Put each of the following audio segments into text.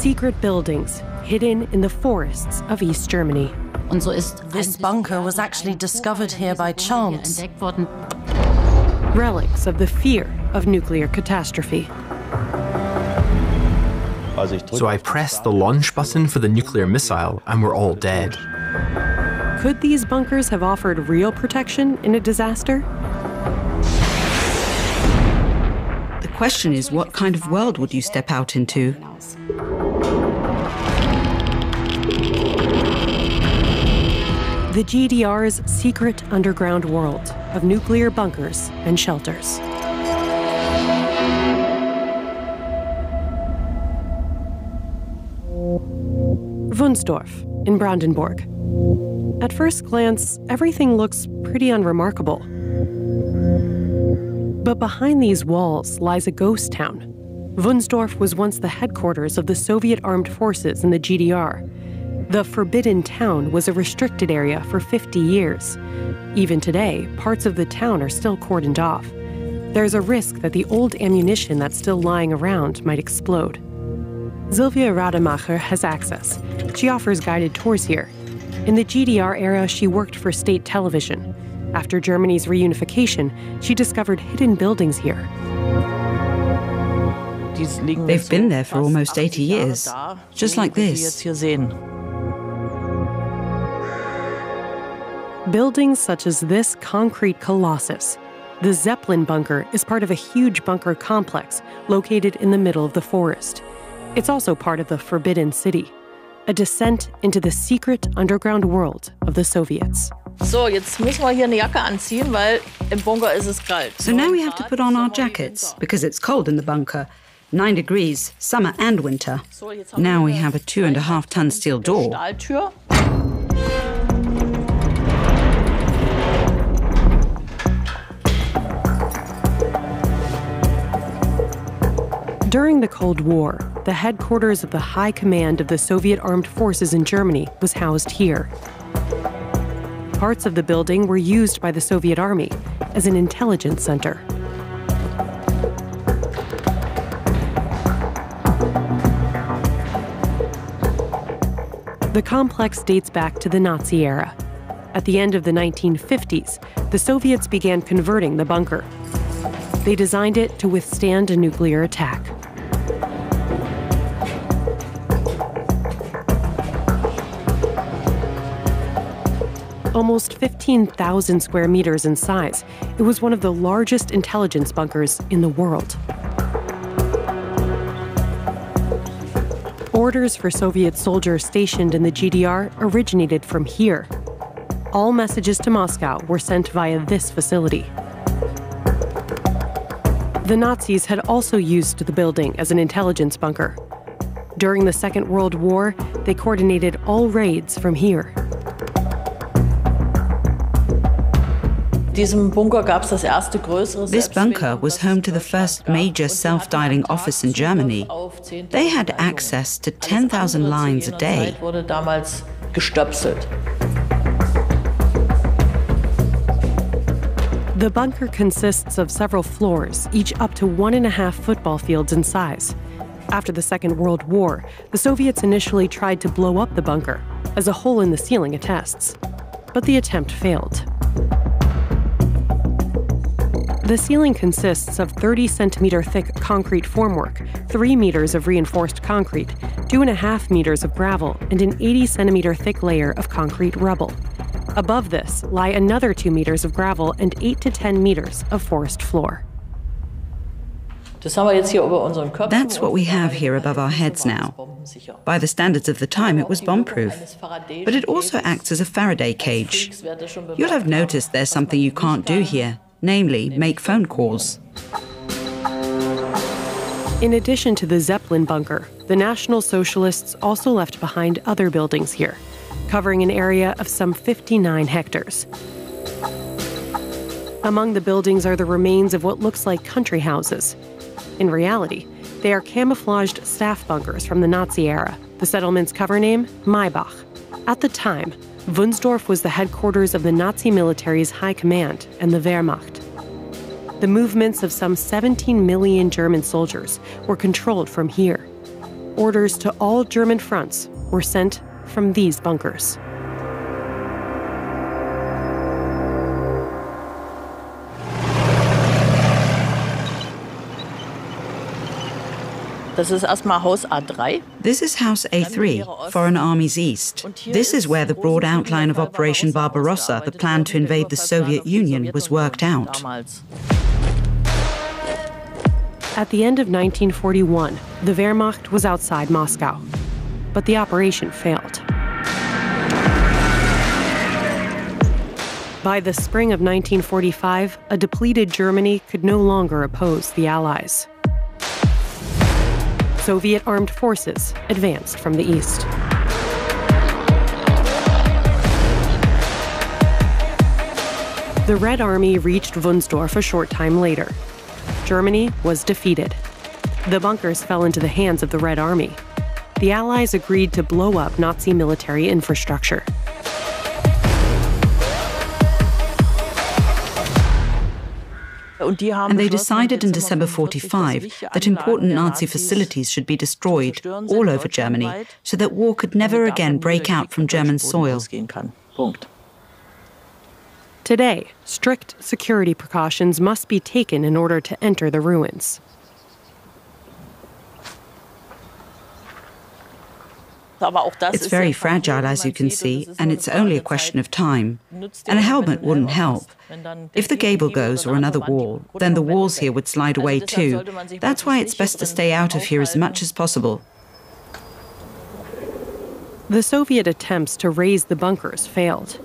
secret buildings hidden in the forests of East Germany. This bunker was actually discovered here by chance. Relics of the fear of nuclear catastrophe. So I pressed the launch button for the nuclear missile, and we're all dead. Could these bunkers have offered real protection in a disaster? The question is, what kind of world would you step out into? The GDR's secret underground world of nuclear bunkers and shelters. Wünsdorf in Brandenburg. At first glance, everything looks pretty unremarkable. But behind these walls lies a ghost town. Wünsdorf was once the headquarters of the Soviet armed forces in the GDR. The Forbidden Town was a restricted area for 50 years. Even today, parts of the town are still cordoned off. There's a risk that the old ammunition that's still lying around might explode. Sylvia Rademacher has access. She offers guided tours here. In the GDR era, she worked for state television. After Germany's reunification, she discovered hidden buildings here. They've been there for almost 80 years, just like this. Buildings such as this concrete colossus. The Zeppelin bunker is part of a huge bunker complex located in the middle of the forest. It's also part of the Forbidden City, a descent into the secret underground world of the Soviets. So, jetzt müssen wir hier eine Jacke anziehen, weil im Bunker ist es kalt. So now we have to put on our jackets, because it's cold in the bunker. 9 degrees, summer and winter. Now we have a 2.5-ton steel door. During the Cold War, the headquarters of the High Command of the Soviet Armed Forces in Germany was housed here. Parts of the building were used by the Soviet Army as an intelligence center. The complex dates back to the Nazi era. At the end of the 1950s, the Soviets began converting the bunker. They designed it to withstand a nuclear attack. Almost 15,000 square meters in size, it was one of the largest intelligence bunkers in the world. Orders for Soviet soldiers stationed in the GDR originated from here. All messages to Moscow were sent via this facility. The Nazis had also used the building as an intelligence bunker. During the Second World War, they coordinated all raids from here. This bunker was home to the first major self-dialing office in Germany. They had access to 10,000 lines a day. The bunker consists of several floors, each up to 1.5 football fields in size. After the Second World War, the Soviets initially tried to blow up the bunker, as a hole in the ceiling attests. But the attempt failed. The ceiling consists of 30-centimeter thick concrete formwork, 3 meters of reinforced concrete, 2.5 meters of gravel, and an 80-centimeter thick layer of concrete rubble. Above this lie another 2 meters of gravel and 8 to 10 meters of forest floor. That's what we have here above our heads now. By the standards of the time, it was bomb-proof. But it also acts as a Faraday cage. You'll have noticed there's something you can't do here, namely make phone calls. In addition to the Zeppelin bunker, the National Socialists also left behind other buildings here, covering an area of some 59 hectares. Among the buildings are the remains of what looks like country houses. In reality, they are camouflaged staff bunkers from the Nazi era, the settlement's cover name, Maybach. At the time, Wünsdorf was the headquarters of the Nazi military's high command and the Wehrmacht. The movements of some 17 million German soldiers were controlled from here. orders to all German fronts were sent from these bunkers. Das ist erstmal Haus A3. This is House A3, Foreign Armies East. This is where the broad outline of Operation Barbarossa, the plan to invade the Soviet Union, was worked out. At the end of 1941, the Wehrmacht was outside Moscow, but the operation failed. By the spring of 1945, a depleted Germany could no longer oppose the Allies. Soviet armed forces advanced from the east. The Red Army reached Wünsdorf a short time later. Germany was defeated. The bunkers fell into the hands of the Red Army. The Allies agreed to blow up Nazi military infrastructure. And they decided in December 1945 that important Nazi facilities should be destroyed all over Germany so that war could never again break out from German soil. Today, strict security precautions must be taken in order to enter the ruins. It's very fragile, as you can see, and it's only a question of time. And a helmet wouldn't help. If the gable goes or another wall, then the walls here would slide away too. That's why it's best to stay out of here as much as possible. The Soviet attempts to raise the bunkers failed.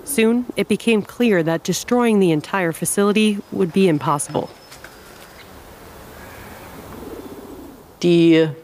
Soon, it became clear that destroying the entire facility would be impossible. The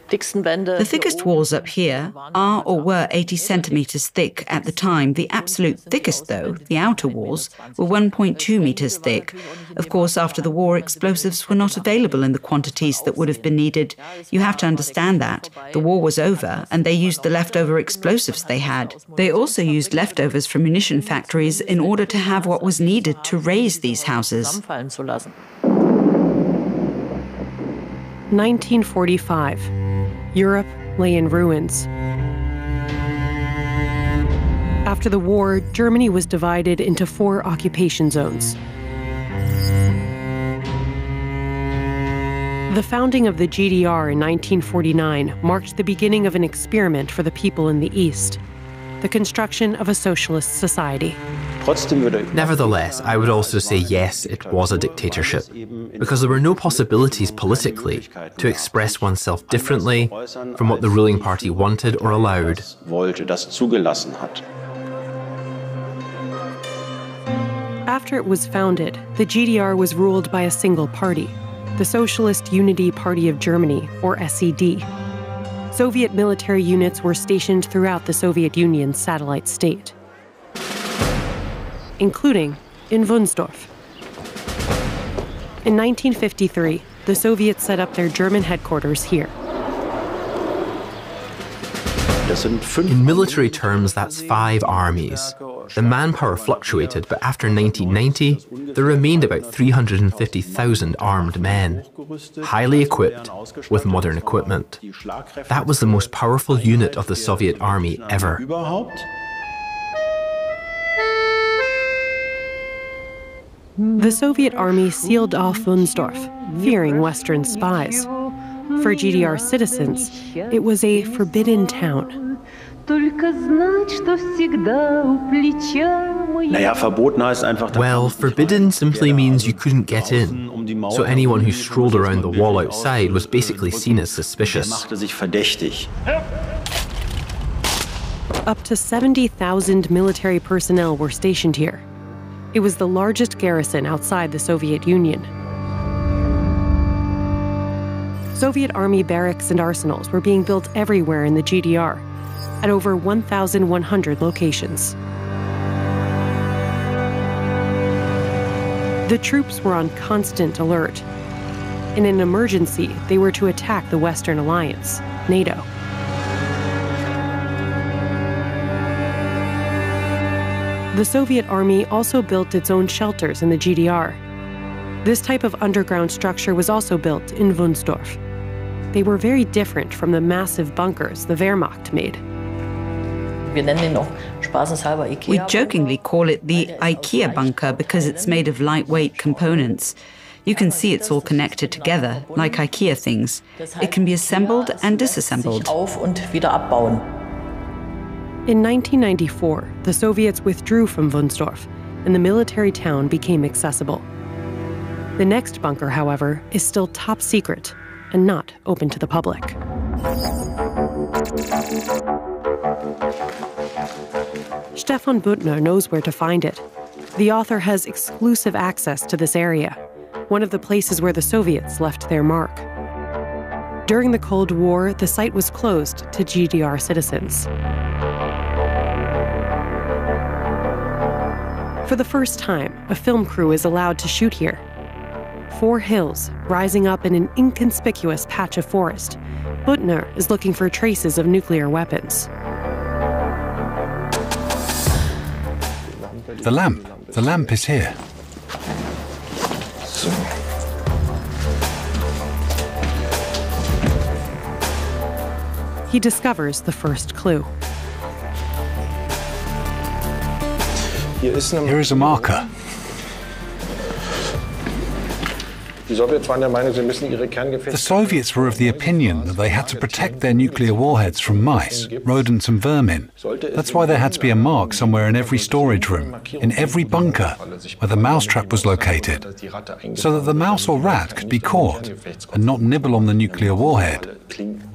thickest walls up here are or were 80 centimeters thick at the time. The absolute thickest, though, the outer walls, were 1.2 meters thick. Of course, after the war, explosives were not available in the quantities that would have been needed. You have to understand that. The war was over, and they used the leftover explosives they had. They also used leftovers from munition factories in order to have what was needed to raise these houses. 1945. Europe lay in ruins. After the war, Germany was divided into 4 occupation zones. The founding of the GDR in 1949 marked the beginning of an experiment for the people in the East, the construction of a socialist society. Nevertheless, I would also say yes, it was a dictatorship, because there were no possibilities politically to express oneself differently from what the ruling party wanted or allowed. After it was founded, the GDR was ruled by a single party, the Socialist Unity Party of Germany, or SED. Soviet military units were stationed throughout the Soviet Union's satellite state, including in Wünsdorf. In 1953, the Soviets set up their German headquarters here. In military terms, that's 5 armies. The manpower fluctuated, but after 1990, there remained about 350,000 armed men, highly equipped with modern equipment. That was the most powerful unit of the Soviet army ever. The Soviet army sealed off Wünsdorf, fearing Western spies. For GDR citizens, it was a forbidden town. Well, forbidden simply means you couldn't get in, so anyone who strolled around the wall outside was basically seen as suspicious. Up to 70,000 military personnel were stationed here. It was the largest garrison outside the Soviet Union. Soviet army barracks and arsenals were being built everywhere in the GDR, at over 1,100 locations. The troops were on constant alert. In an emergency, they were to attack the Western Alliance, NATO. The Soviet army also built its own shelters in the GDR. This type of underground structure was also built in Wünsdorf. they were very different from the massive bunkers the Wehrmacht made. We jokingly call it the IKEA bunker because it's made of lightweight components. You can see it's all connected together, like IKEA things. It can be assembled and disassembled. In 1994, the Soviets withdrew from Wünsdorf, and the military town became accessible. The next bunker, however, is still top secret and not open to the public. Stefan Büttner knows where to find it. The author has exclusive access to this area, one of the places where the Soviets left their mark. During the Cold War, the site was closed to GDR citizens. For the first time, a film crew is allowed to shoot here. 4 hills rising up in an inconspicuous patch of forest. Büttner is looking for traces of nuclear weapons. The lamp is here. He discovers the first clue. Here is a marker. The Soviets were of the opinion that they had to protect their nuclear warheads from mice, rodents and vermin. That's why there had to be a mark somewhere in every storage room, in every bunker, where the mousetrap was located, so that the mouse or rat could be caught and not nibble on the nuclear warhead.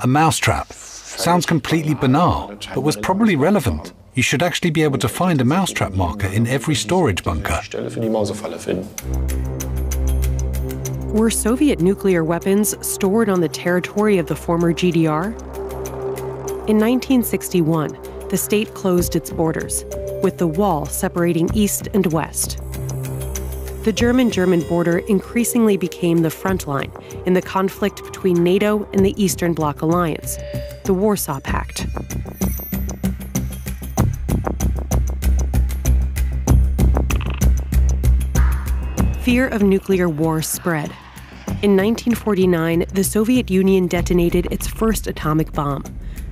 A mousetrap sounds completely banal, but was probably relevant. You should actually be able to find a mousetrap marker in every storage bunker. Were Soviet nuclear weapons stored on the territory of the former GDR? In 1961, the state closed its borders, with the wall separating east and west. The German border increasingly became the front line in the conflict between NATO and the Eastern Bloc alliance, the Warsaw Pact. Fear of nuclear war spread. In 1949, the Soviet Union detonated its first atomic bomb,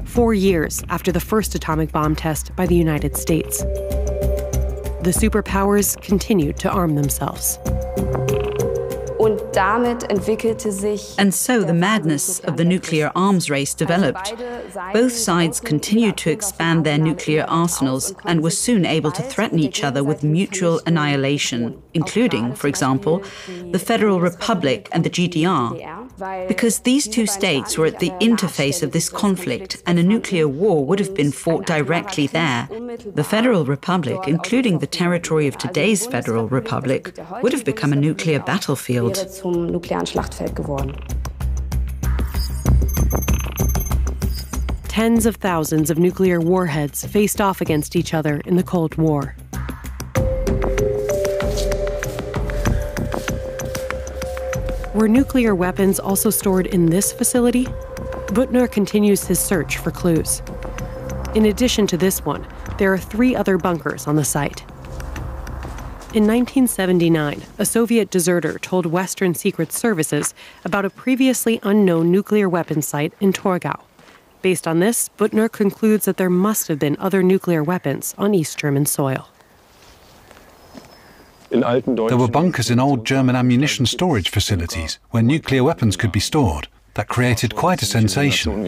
4 years after the first atomic bomb test by the United States. The superpowers continued to arm themselves. And so the madness of the nuclear arms race developed. Both sides continued to expand their nuclear arsenals and were soon able to threaten each other with mutual annihilation, including, for example, the Federal Republic and the GDR. Because these two states were at the interface of this conflict and a nuclear war would have been fought directly there, the Federal Republic, including the territory of today's Federal Republic, would have become a nuclear battlefield. Tens of thousands of nuclear warheads faced off against each other in the Cold War. Were nuclear weapons also stored in this facility? Büttner continues his search for clues. In addition to this one, there are 3 other bunkers on the site. In 1979, a Soviet deserter told Western secret services about a previously unknown nuclear weapons site in Torgau. Based on this, Büttner concludes that there must have been other nuclear weapons on East German soil. There were bunkers in old German ammunition storage facilities where nuclear weapons could be stored. That created quite a sensation.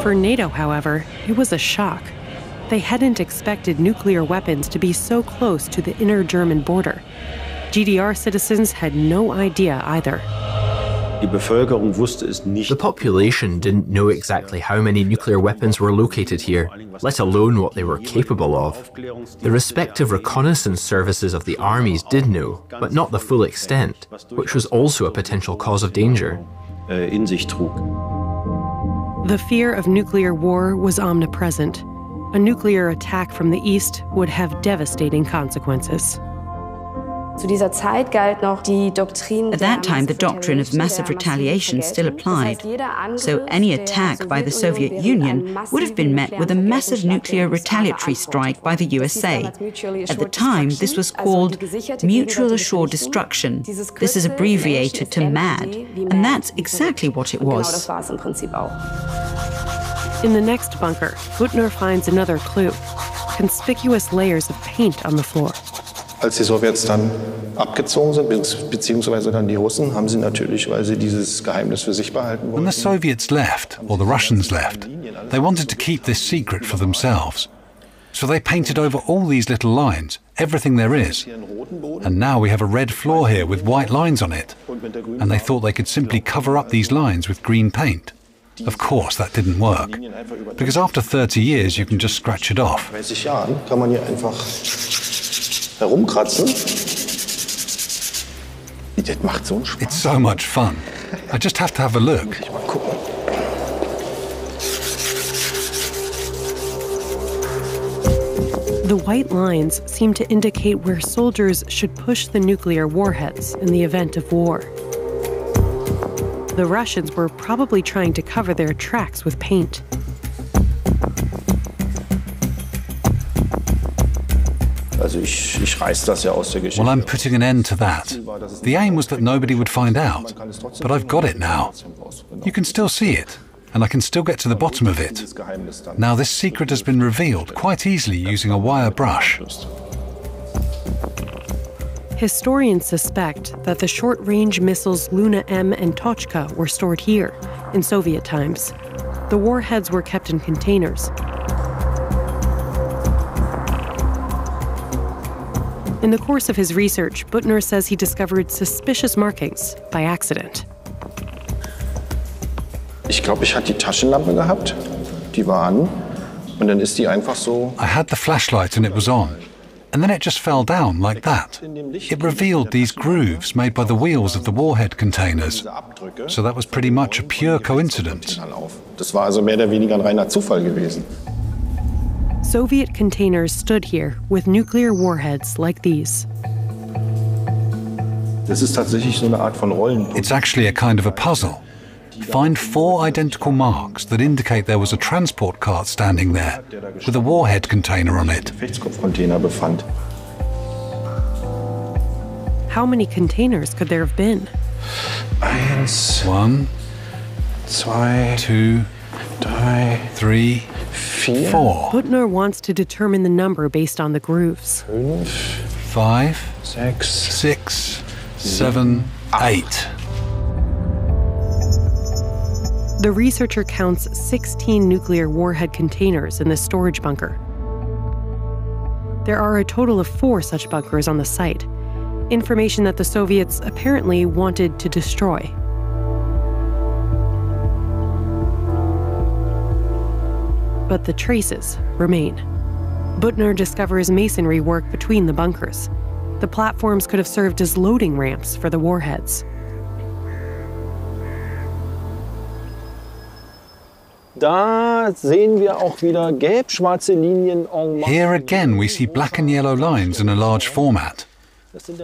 For NATO, however, it was a shock. They hadn't expected nuclear weapons to be so close to the inner German border. GDR citizens had no idea either. The population didn't know exactly how many nuclear weapons were located here, let alone what they were capable of. The respective reconnaissance services of the armies did know, but not the full extent, which was also a potential cause of danger. The fear of nuclear war was omnipresent. A nuclear attack from the east would have devastating consequences. At that time, the doctrine of massive retaliation still applied. So any attack by the Soviet Union would have been met with a massive nuclear retaliatory strike by the USA. At the time, this was called mutual assured destruction. This is abbreviated to MAD, and that's exactly what it was. In the next bunker, Büttner finds another clue: conspicuous layers of paint on the floor. Als die Sowjets dann abgezogen sind, beziehungsweise dann die Russen, haben sie natürlich, weil sie dieses Geheimnis für sich behalten wollten. When the Soviets left, or the Russians left, they wanted to keep this secret for themselves. So they painted over all these little lines, everything there is. And now we have a red floor here with white lines on it. And they thought they could simply cover up these lines with green paint. Of course, that didn't work, because after 30 years you can just scratch it off. 30 Jahren kann man hier einfach herumkratzen. Das macht so einen Spaß. It's so much fun. I just have to have a look. Mal gucken. The white lines seem to indicate where soldiers should push the nuclear warheads in the event of war. The Russians were probably trying to cover their tracks with paint. Well, I'm putting an end to that. The aim was that nobody would find out, but I've got it now. You can still see it, and I can still get to the bottom of it. Now this secret has been revealed quite easily using a wire brush. Historians suspect that the short-range missiles Luna M and Tochka were stored here in Soviet times. The warheads were kept in containers. In the course of his research, Büttner says he discovered suspicious markings by accident. Ich glaube, ich hatte die Taschenlampe gehabt. Die war an. Und dann ist die einfach so. I had the flashlight and it was on. And then it just fell down like that. It revealed these grooves made by the wheels of the warhead containers. So that was pretty much a pure coincidence. Das war also mehr oder weniger ein reiner Zufall gewesen. Soviet containers stood here with nuclear warheads like these. Das ist tatsächlich so eine Art von Rollenpuzzle. It's actually a kind of a puzzle. Find 4 identical marks that indicate there was a transport cart standing there with a warhead container on it. How many containers could there have been? 1, 2, 3, 4. Büttner wants to determine the number based on the grooves. 5, 6, 7, 8. The researcher counts 16 nuclear warhead containers in the storage bunker. There are a total of 4 such bunkers on the site, information that the Soviets apparently wanted to destroy. But the traces remain. Büttner discovers masonry work between the bunkers. The platforms could have served as loading ramps for the warheads. Here again we see black and yellow lines in a large format.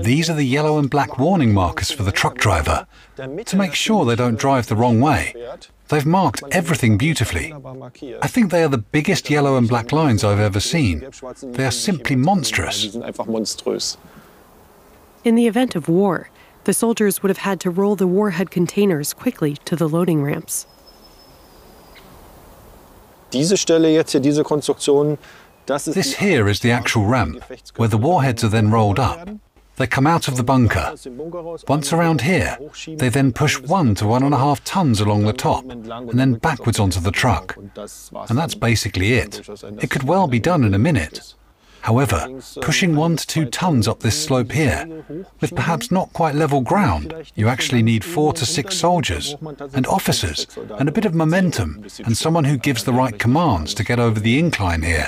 These are the yellow and black warning markers for the truck driver, to make sure they don't drive the wrong way. They've marked everything beautifully. I think they are the biggest yellow and black lines I've ever seen. They are simply monstrous. In the event of war, the soldiers would have had to roll the warhead containers quickly to the loading ramps. This here is the actual ramp, where the warheads are then rolled up. They come out of the bunker. Once around here, they then push 1 to 1.5 tons along the top, and then backwards onto the truck. And that's basically it. It could well be done in a minute. However, pushing 1 to 2 tons up this slope here, with perhaps not quite level ground, you actually need 4 to 6 soldiers, and officers, and a bit of momentum, and someone who gives the right commands to get over the incline here.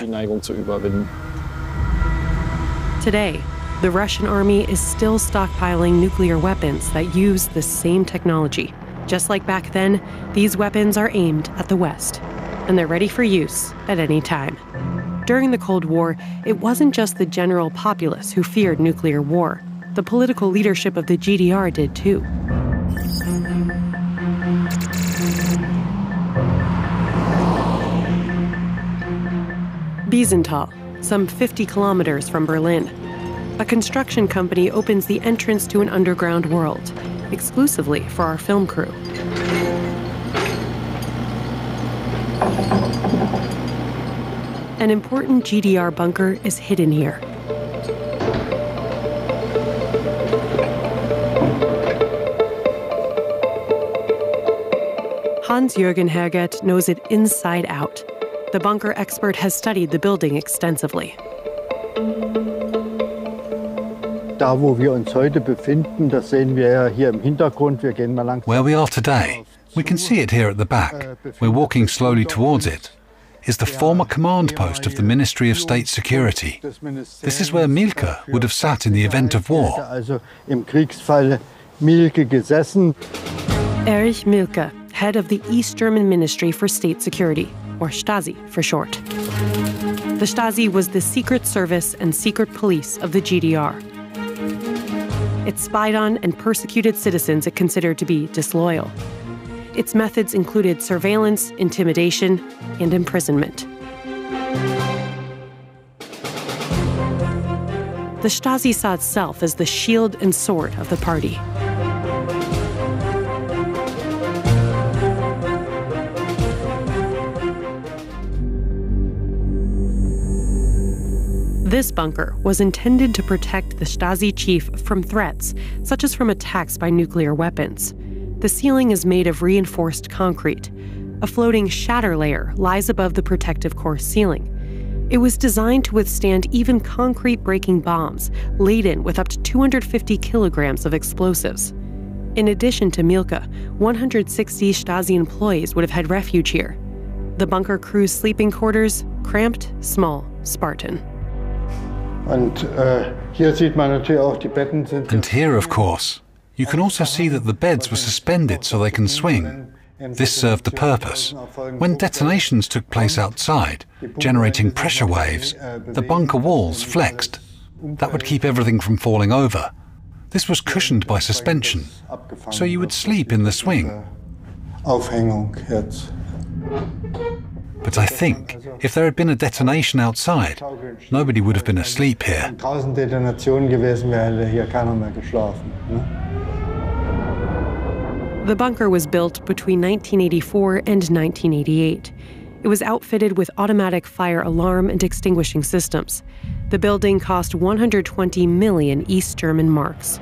Today, the Russian army is still stockpiling nuclear weapons that use the same technology. Just like back then, these weapons are aimed at the West, and they're ready for use at any time. During the Cold War, it wasn't just the general populace who feared nuclear war. the political leadership of the GDR did too. Biesenthal, some 50 kilometers from Berlin. A construction company opens the entrance to an underground world, exclusively for our film crew. An important GDR bunker is hidden here. Hans-Jürgen Herget knows it inside out. The bunker expert has studied the building extensively. Where we are today, we can see it here at the back. We're walking slowly towards it. Is the former command post of the Ministry of State Security. This is where Mielke would have sat in the event of war. Erich Mielke, head of the East German Ministry for State Security, or Stasi for short. The Stasi was the secret service and secret police of the GDR. It spied on and persecuted citizens it considered to be disloyal. Its methods included surveillance, intimidation, and imprisonment. The Stasi saw itself as the shield and sword of the party. This bunker was intended to protect the Stasi chief from threats, such as from attacks by nuclear weapons. The ceiling is made of reinforced concrete. A floating shatter layer lies above the protective core ceiling. It was designed to withstand even concrete-breaking bombs laden with up to 250 kilograms of explosives. In addition to Mielke, 160 Stasi employees would have had refuge here. The bunker crew's sleeping quarters, cramped, small, Spartan. And here, of course, you can also see that the beds were suspended so they can swing. This served the purpose. When detonations took place outside, generating pressure waves, the bunker walls flexed. That would keep everything from falling over. This was cushioned by suspension, so you would sleep in the swing. But I think if there had been a detonation outside, nobody would have been asleep here. The bunker was built between 1984 and 1988. It was outfitted with automatic fire alarm and extinguishing systems. The building cost 120 million East German marks.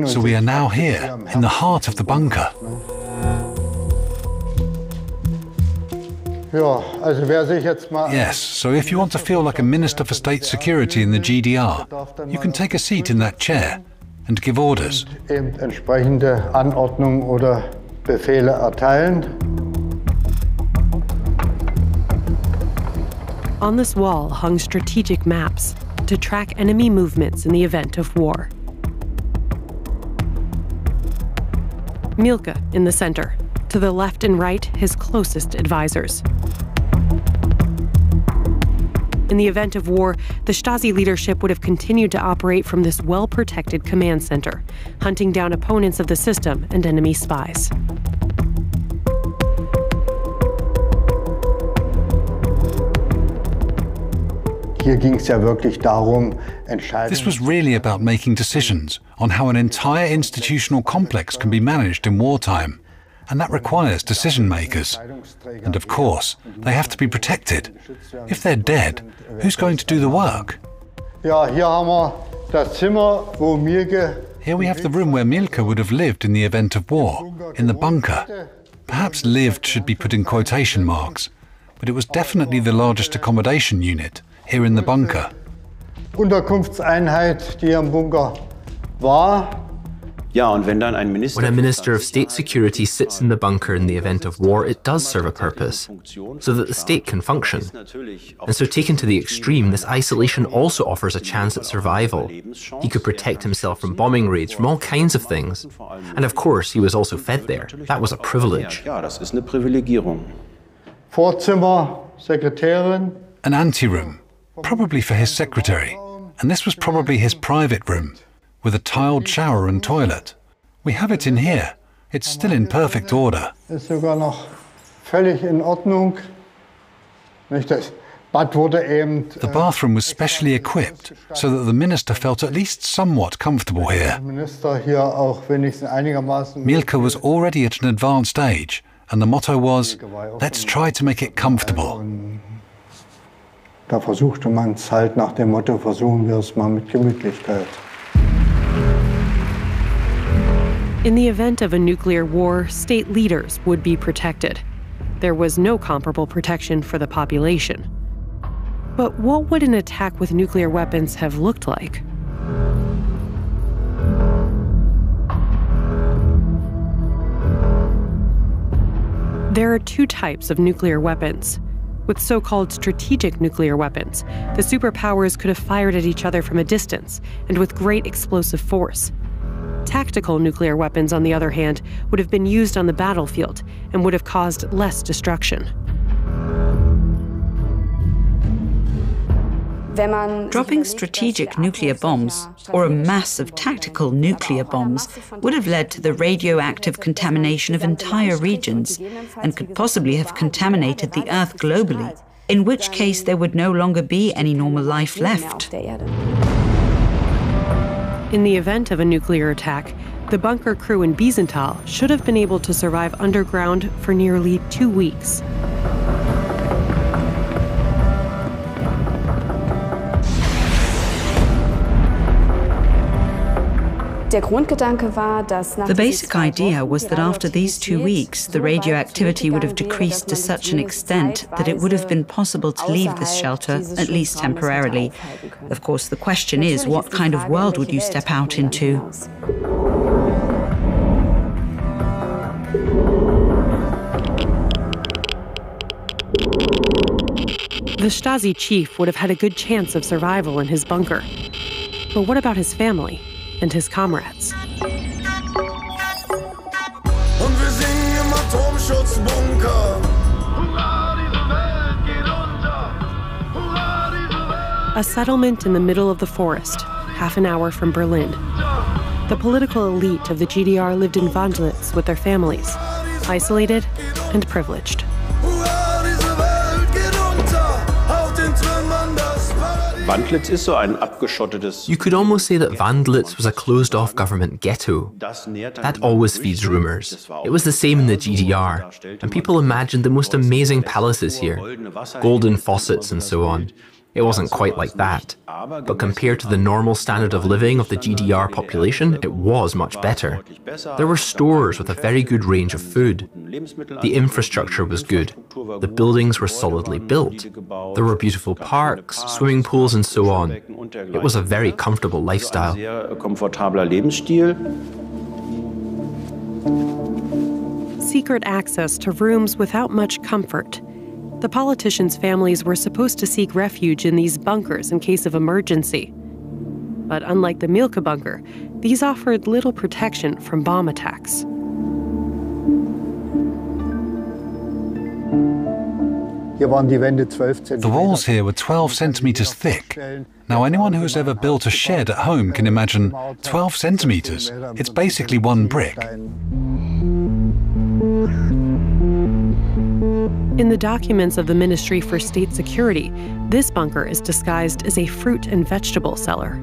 So we are now here, in the heart of the bunker. Yes, so if you want to feel like a Minister for State Security in the GDR, you can take a seat in that chair and give orders. On this wall hung strategic maps to track enemy movements in the event of war. Mielke in the center, to the left and right, his closest advisors. In the event of war, the Stasi leadership would have continued to operate from this well-protected command center, hunting down opponents of the system and enemy spies. This was really about making decisions on how an entire institutional complex can be managed in wartime. And that requires decision makers. And of course, they have to be protected. If they're dead, who's going to do the work? Here we have the room where Mielke would have lived in the event of war, in the bunker. Perhaps lived should be put in quotation marks, but it was definitely the largest accommodation unit here in the bunker. Unterkunftseinheit, die im Bunker war. When a Minister of State Security sits in the bunker in the event of war, it does serve a purpose, so that the state can function. And so taken to the extreme, this isolation also offers a chance at survival. He could protect himself from bombing raids, from all kinds of things. And of course, he was also fed there. That was a privilege. Vorzimmer, Sekretärin. An anteroom, probably for his secretary. And this was probably his private room, with a tiled shower and toilet. We have it in here. It's still in perfect order. Ist sogar noch völlig in Ordnung. Das Bad wurde eben. The bathroom was specially equipped so that the minister felt at least somewhat comfortable here. Minister hier auch wenigstens einigermaßen. Mielke was already at an advanced age, and the motto was, let's try to make it comfortable. Da versuchte man es halt nach dem Motto, versuchen wir es mal mit Gemütlichkeit. In the event of a nuclear war, state leaders would be protected. There was no comparable protection for the population. But what would an attack with nuclear weapons have looked like? There are two types of nuclear weapons. With so-called strategic nuclear weapons, the superpowers could have fired at each other from a distance and with great explosive force. Tactical nuclear weapons, on the other hand, would have been used on the battlefield and would have caused less destruction. Dropping strategic nuclear bombs, or a mass of tactical nuclear bombs, would have led to the radioactive contamination of entire regions and could possibly have contaminated the Earth globally, in which case there would no longer be any normal life left. In the event of a nuclear attack, the bunker crew in Biesenthal should have been able to survive underground for nearly 2 weeks. The basic idea was that after these 2 weeks, the radioactivity would have decreased to such an extent that it would have been possible to leave this shelter, at least temporarily. Of course, the question is, what kind of world would you step out into? The Stasi chief would have had a good chance of survival in his bunker. But what about his family and his comrades? A settlement in the middle of the forest, half an hour from Berlin. The political elite of the GDR lived in Wandlitz with their families, isolated and privileged. You could almost say that Wandlitz was a closed-off government ghetto. That always feeds rumors. It was the same in the GDR, and people imagined the most amazing palaces here, golden faucets and so on. It wasn't quite like that, but compared to the normal standard of living of the GDR population, it was much better. There were stores with a very good range of food. The infrastructure was good. The buildings were solidly built. There were beautiful parks, swimming pools, and so on. It was a very comfortable lifestyle. Secret access to rooms without much comfort. The politicians' families were supposed to seek refuge in these bunkers in case of emergency. But unlike the Mielke bunker, these offered little protection from bomb attacks. The walls here were 12 centimeters thick. Now, anyone who has ever built a shed at home can imagine 12 centimeters. It's basically one brick. In the documents of the Ministry for State Security, this bunker is disguised as a fruit and vegetable cellar.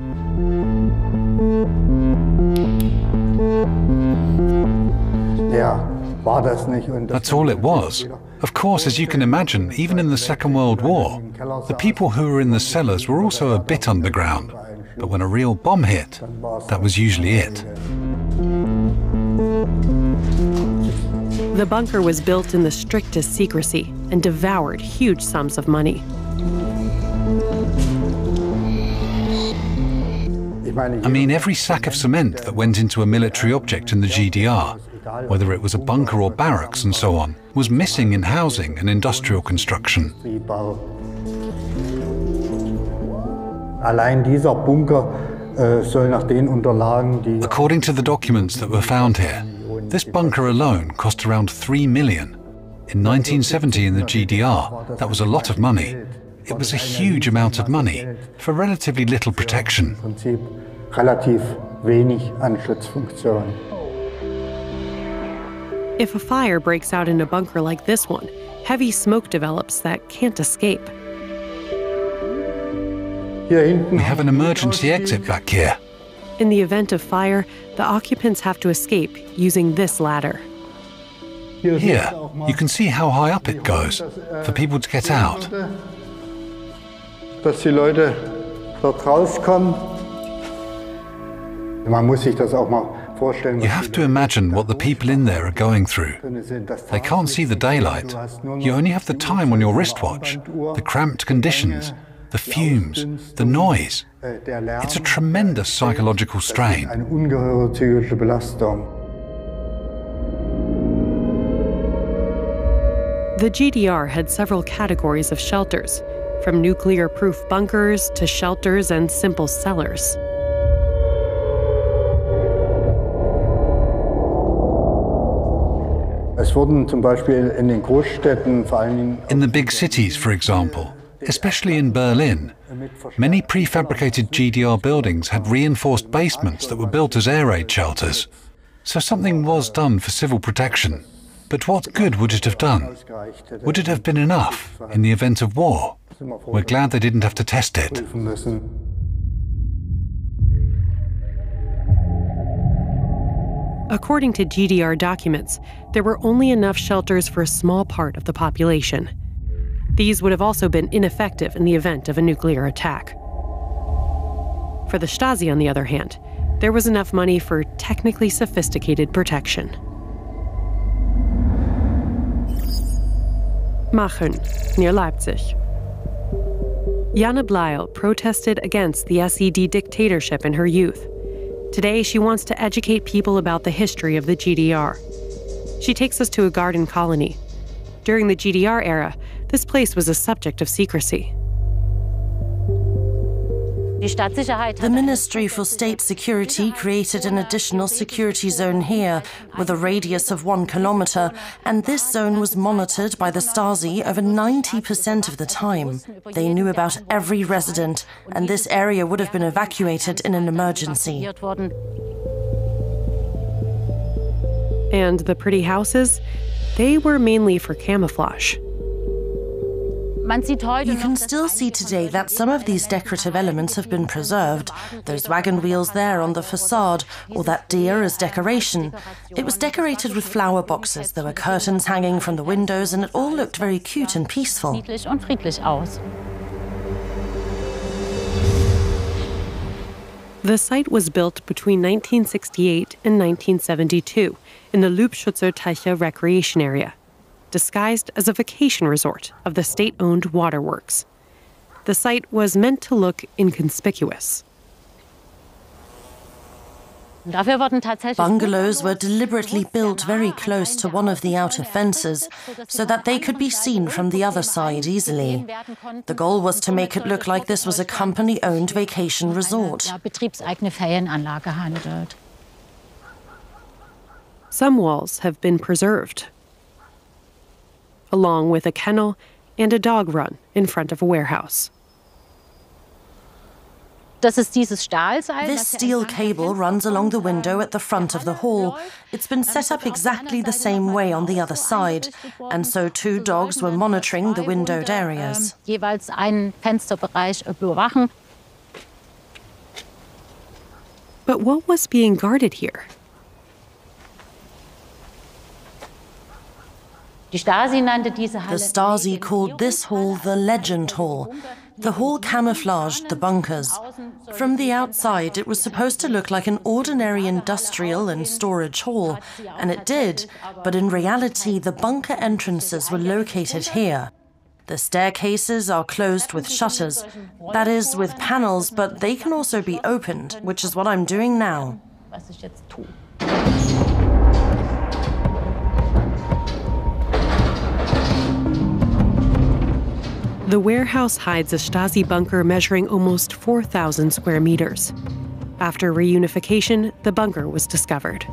That's all it was. Of course, as you can imagine, even in the Second World War, the people who were in the cellars were also a bit underground. But when a real bomb hit, that was usually it. The bunker was built in the strictest secrecy and devoured huge I mean, every sack of cement that went into a military object in the GDR, whether it was a bunker or barracks and so on, was missing in housing and industrial construction. According to the documents that were found here, this bunker alone cost around 3 million. In 1970 in the GDR, that was a lot of money. It was a huge amount of money for relatively little protection. If a fire breaks out in a bunker like this one, heavy smoke develops that can't escape. We have an emergency exit back here. In the event of fire, the occupants have to escape using this ladder. Here, you can see how high up it goes for people to get out. Dass die Leute dort rauskommen. Man muss sich das auch mal vorstellen. You have to imagine what the people in there are going through. They can't see the daylight. You only have the time on your wristwatch, the cramped conditions, the fumes, the noise. It's a tremendous psychological strain. Eine ungeheure psychische Belastung. The GDR had several categories of shelters, from nuclear-proof bunkers to shelters and simple cellars. In the big cities, for example, especially in Berlin, many prefabricated GDR buildings had reinforced basements that were built as air raid shelters. So something was done for civil protection. But what good would it have done? Would it have been enough in the event of war? We're glad they didn't have to test it. According to GDR documents, there were only enough shelters for a small part of the population. These would have also been ineffective in the event of a nuclear attack. For the Stasi, on the other hand, there was enough money for technically sophisticated protection. Machen, near Leipzig. Jana Bleil protested against the SED dictatorship in her youth. Today, she wants to educate people about the history of the GDR. She takes us to a garden colony. During the GDR era, this place was a subject of secrecy. The Ministry for State Security created an additional security zone here with a radius of 1 kilometer, and this zone was monitored by the Stasi over 90% of the time. They knew about every resident, and this area would have been evacuated in an emergency. And the pretty houses? They were mainly for camouflage. You can still see today that some of these decorative elements have been preserved. Those wagon wheels there on the facade, or that deer as decoration. It was decorated with flower boxes, there were curtains hanging from the windows, and it all looked very cute and peaceful. The site was built between 1968 and 1972 in the Lübschützer Teiche recreation area, disguised as a vacation resort of the state-owned waterworks. The site was meant to look inconspicuous. Bungalows were deliberately built very close to one of the outer fences so that they could be seen from the other side easily. The goal was to make it look like this was a company-owned vacation resort. Some walls have been preserved, along with a kennel and a dog run in front of a warehouse. This steel cable runs along the window at the front of the hall. It's been set up exactly the same way on the other side, and so 2 dogs were monitoring the windowed areas. But what was being guarded here? The Stasi called this hall the Legend Hall. The hall camouflaged the bunkers. From the outside, it was supposed to look like an ordinary industrial and storage hall, and it did, but in reality, the bunker entrances were located here. The staircases are closed with shutters, that is, with panels, but they can also be opened, which is what I'm doing now. The warehouse hides a Stasi bunker measuring almost 4,000 square meters. After reunification, the bunker was discovered.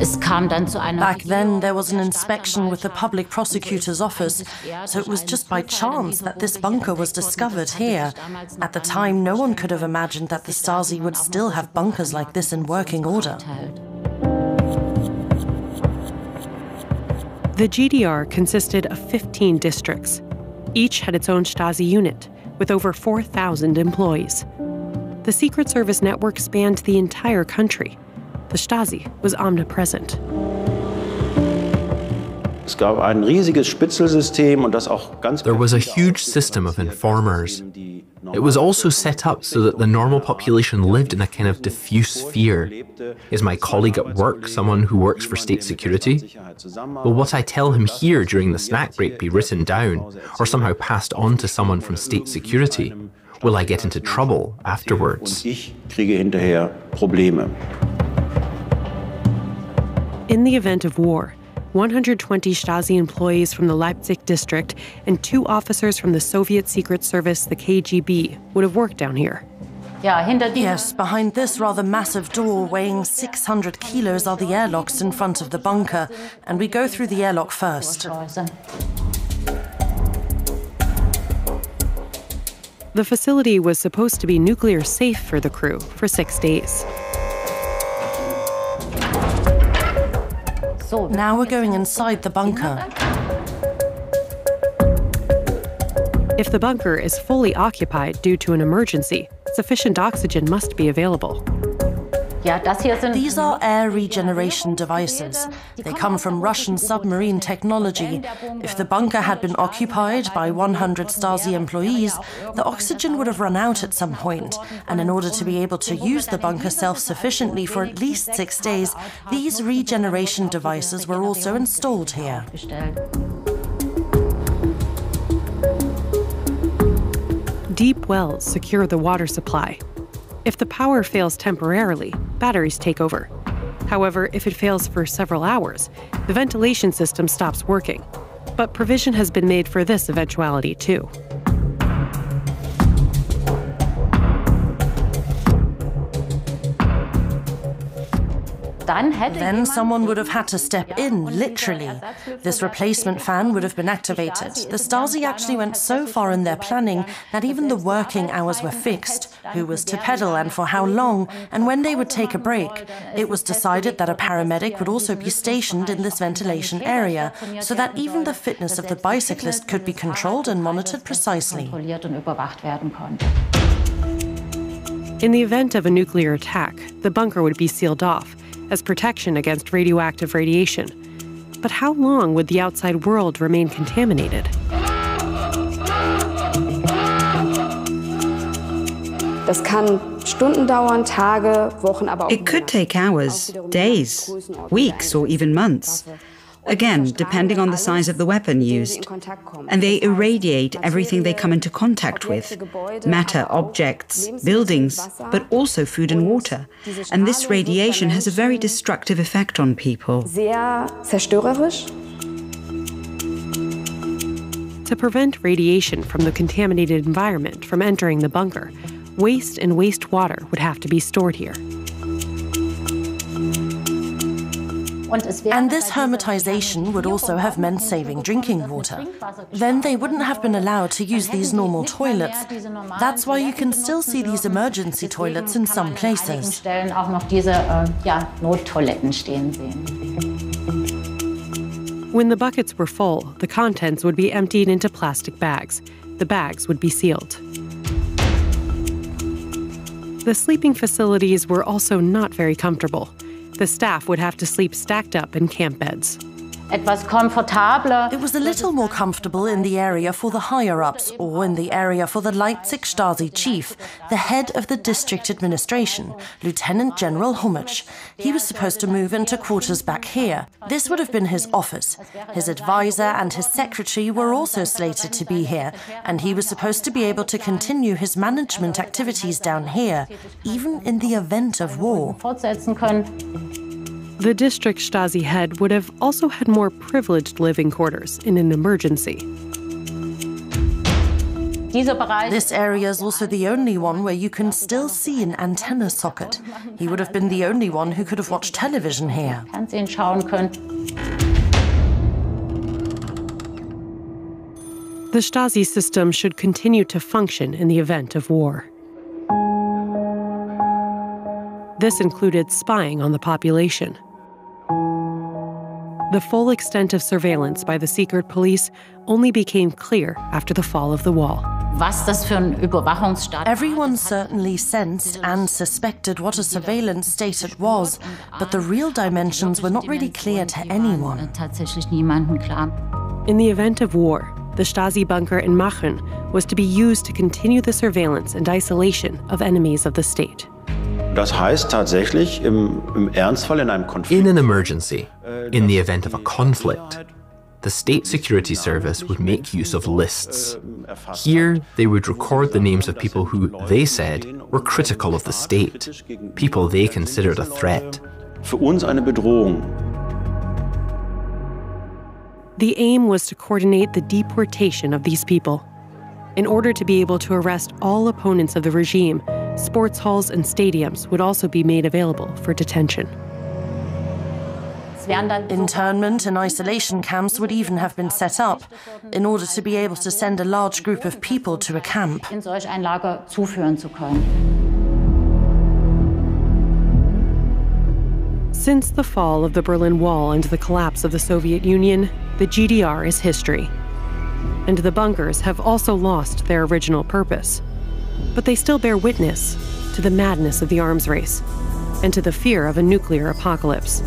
Back then, there was an inspection with the public prosecutor's office, so it was just by chance that this bunker was discovered here. At the time, no one could have imagined that the Stasi would still have bunkers like this in working order. The GDR consisted of 15 districts. Each had its own Stasi unit, with over 4,000 employees. The Secret Service network spanned the entire country. The Stasi was omnipresent. There was a huge system of informers. It was also set up so that the normal population lived in a kind of diffuse fear. Is my colleague at work someone who works for state security? Will what I tell him here during the snack break be written down or somehow passed on to someone from state security? Will I get into trouble afterwards? In the event of war, 120 Stasi employees from the Leipzig district and 2 officers from the Soviet Secret Service, the KGB, would have worked down here. Yes, behind this rather massive door weighing 600 kilos are the airlocks in front of the bunker, and we go through the airlock first. The facility was supposed to be nuclear safe for the crew for 6 days. Now we're going inside the bunker. If the bunker is fully occupied due to an emergency, sufficient oxygen must be available. These are air regeneration devices. They come from Russian submarine technology. If the bunker had been occupied by 100 Stasi employees, the oxygen would have run out at some point. And in order to be able to use the bunker self-sufficiently for at least 6 days, these regeneration devices were also installed here. Deep wells secure the water supply. If the power fails temporarily, batteries take over. However, if it fails for several hours, the ventilation system stops working. But provision has been made for this eventuality too. Then someone would have had to step in, literally. This replacement fan would have been activated. The Stasi actually went so far in their planning that even the working hours were fixed, who was to pedal and for how long, and when they would take a break. It was decided that a paramedic would also be stationed in this ventilation area, so that even the fitness of the bicyclist could be controlled and monitored precisely. In the event of a nuclear attack, the bunker would be sealed off as protection against radioactive radiation. But how long would the outside world remain contaminated? It could take hours, days, weeks, or even months. Again, depending on the size of the weapon used. And they irradiate everything they come into contact with. Matter, objects, buildings, but also food and water. And this radiation has a very destructive effect on people. To prevent radiation from the contaminated environment from entering the bunker, waste and wastewater would have to be stored here. And this hermetization would also have meant saving drinking water. Then they wouldn't have been allowed to use these normal toilets. That's why you can still see these emergency toilets in some places. When the buckets were full, the contents would be emptied into plastic bags. The bags would be sealed. The sleeping facilities were also not very comfortable. The staff would have to sleep stacked up in camp beds. It was a little more comfortable in the area for the higher-ups, or in the area for the Leipzig Stasi chief, the head of the district administration, Lieutenant General Hummich. He was supposed to move into quarters back here. This would have been his office. His advisor and his secretary were also slated to be here, and he was supposed to be able to continue his management activities down here, even in the event of war. The district Stasi head would have also had more privileged living quarters in an emergency. This area is also the only one where you can still see an antenna socket. He would have been the only one who could have watched television here. The Stasi system should continue to function in the event of war. This included spying on the population. The full extent of surveillance by the secret police only became clear after the fall of the wall. Everyone certainly sensed and suspected what a surveillance state it was, but the real dimensions were not really clear to anyone. In the event of war, the Stasi bunker in Machen was to be used to continue the surveillance and isolation of enemies of the state. Das heißt tatsächlich im Ernstfall in einem Konflikt. In an emergency, in the event of a conflict, the State Security Service would make use of lists. Here, they would record the names of people who, they said, were critical of the state, people they considered a threat. Für uns eine Bedrohung. The aim was to coordinate the deportation of these people. In order to be able to arrest all opponents of the regime, sports halls and stadiums would also be made available for detention. Internment and isolation camps would even have been set up in order to be able to send a large group of people to a camp. Since the fall of the Berlin Wall and the collapse of the Soviet Union, the GDR is history. And the bunkers have also lost their original purpose. But they still bear witness to the madness of the arms race and to the fear of a nuclear apocalypse.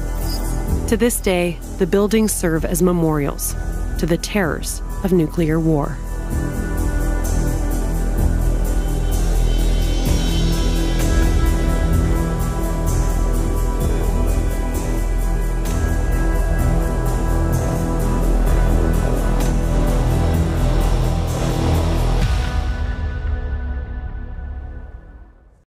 To this day, the buildings serve as memorials to the terrors of nuclear war.